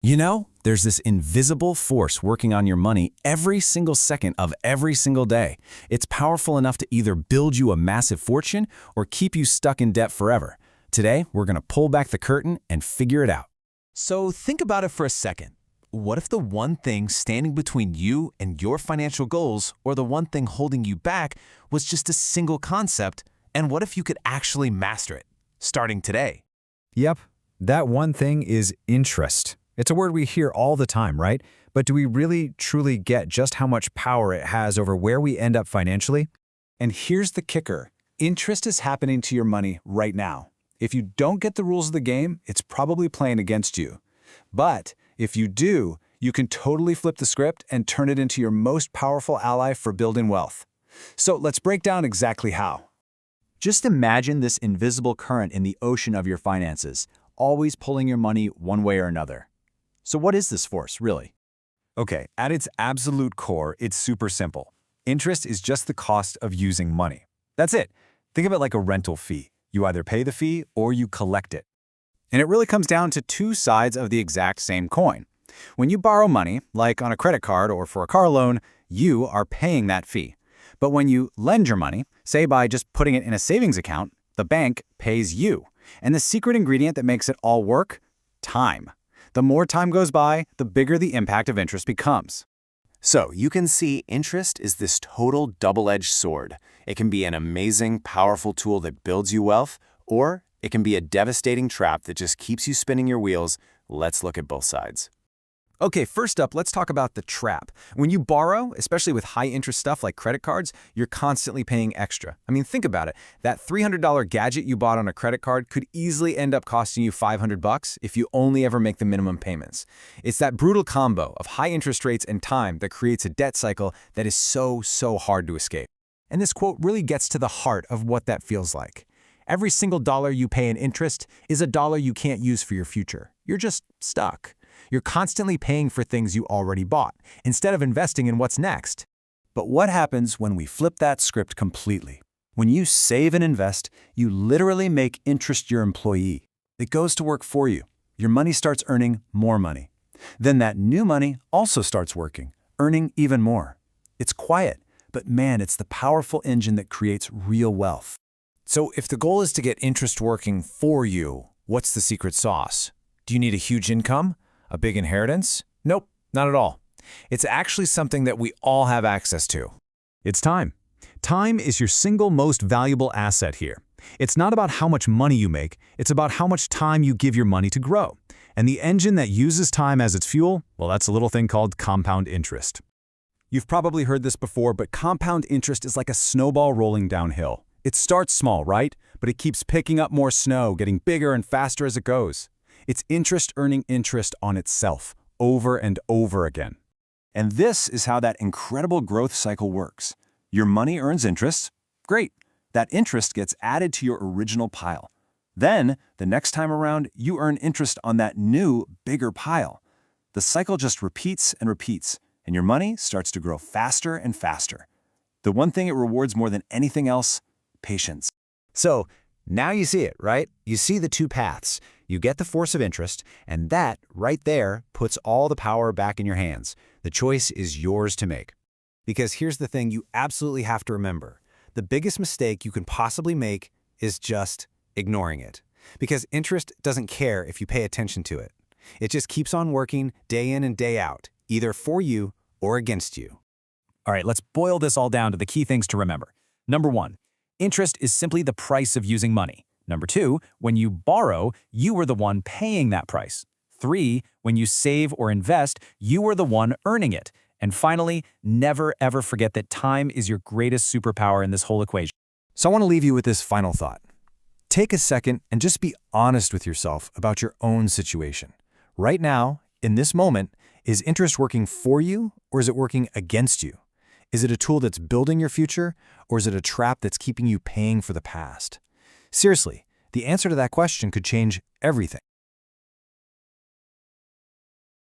You know, there's this invisible force working on your money every single second of every single day. It's powerful enough to either build you a massive fortune or keep you stuck in debt forever. Today, we're going to pull back the curtain and figure it out. So think about it for a second. What if the one thing standing between you and your financial goals, or the one thing holding you back, was just a single concept? And what if you could actually master it, starting today? Yep, that one thing is interest. It's a word we hear all the time, right? But do we really, truly get just how much power it has over where we end up financially? And here's the kicker. Interest is happening to your money right now. If you don't get the rules of the game, it's probably playing against you. But if you do, you can totally flip the script and turn it into your most powerful ally for building wealth. So let's break down exactly how. Just imagine this invisible current in the ocean of your finances, always pulling your money one way or another. So what is this force, really? Okay, at its absolute core, it's super simple. Interest is just the cost of using money. That's it. Think of it like a rental fee. You either pay the fee or you collect it. And it really comes down to two sides of the exact same coin. When you borrow money, like on a credit card or for a car loan, you are paying that fee. But when you lend your money, say by just putting it in a savings account, the bank pays you. And the secret ingredient that makes it all work? Time. The more time goes by, the bigger the impact of interest becomes. So you can see interest is this total double-edged sword. It can be an amazing, powerful tool that builds you wealth, or it can be a devastating trap that just keeps you spinning your wheels. Let's look at both sides. Okay, first up, let's talk about the trap. When you borrow, especially with high-interest stuff like credit cards, you're constantly paying extra. I mean, think about it. That $300 gadget you bought on a credit card could easily end up costing you $500 if you only ever make the minimum payments. It's that brutal combo of high interest rates and time that creates a debt cycle that is so hard to escape. And this quote really gets to the heart of what that feels like. Every single dollar you pay in interest is a dollar you can't use for your future. You're just stuck. You're constantly paying for things you already bought, instead of investing in what's next. But what happens when we flip that script completely? When you save and invest, you literally make interest your employee. It goes to work for you. Your money starts earning more money. Then that new money also starts working, earning even more. It's quiet, but man, it's the powerful engine that creates real wealth. So if the goal is to get interest working for you, what's the secret sauce? Do you need a huge income? A big inheritance? Nope, not at all. It's actually something that we all have access to. It's time. Time is your single most valuable asset here. It's not about how much money you make, it's about how much time you give your money to grow. And the engine that uses time as its fuel, well, that's a little thing called compound interest. You've probably heard this before, but compound interest is like a snowball rolling downhill. It starts small, right? But it keeps picking up more snow, getting bigger and faster as it goes. It's interest earning interest on itself, over and over again. And this is how that incredible growth cycle works. Your money earns interest. Great. That interest gets added to your original pile. Then, the next time around, you earn interest on that new, bigger pile. The cycle just repeats and repeats, and your money starts to grow faster and faster. The one thing it rewards more than anything else: patience. So now you see it, right? You see the two paths. You get the force of interest, and that, right there, puts all the power back in your hands. The choice is yours to make. Because here's the thing you absolutely have to remember. The biggest mistake you can possibly make is just ignoring it. Because interest doesn't care if you pay attention to it. It just keeps on working day in and day out, either for you or against you. All right, let's boil this all down to the key things to remember. Number one, interest is simply the price of using money. Number two, when you borrow, you are the one paying that price. 3, when you save or invest, you are the one earning it. And finally, never ever forget that time is your greatest superpower in this whole equation. So I want to leave you with this final thought. Take a second and just be honest with yourself about your own situation. Right now, in this moment, is interest working for you or is it working against you? Is it a tool that's building your future or is it a trap that's keeping you paying for the past? Seriously, the answer to that question could change everything.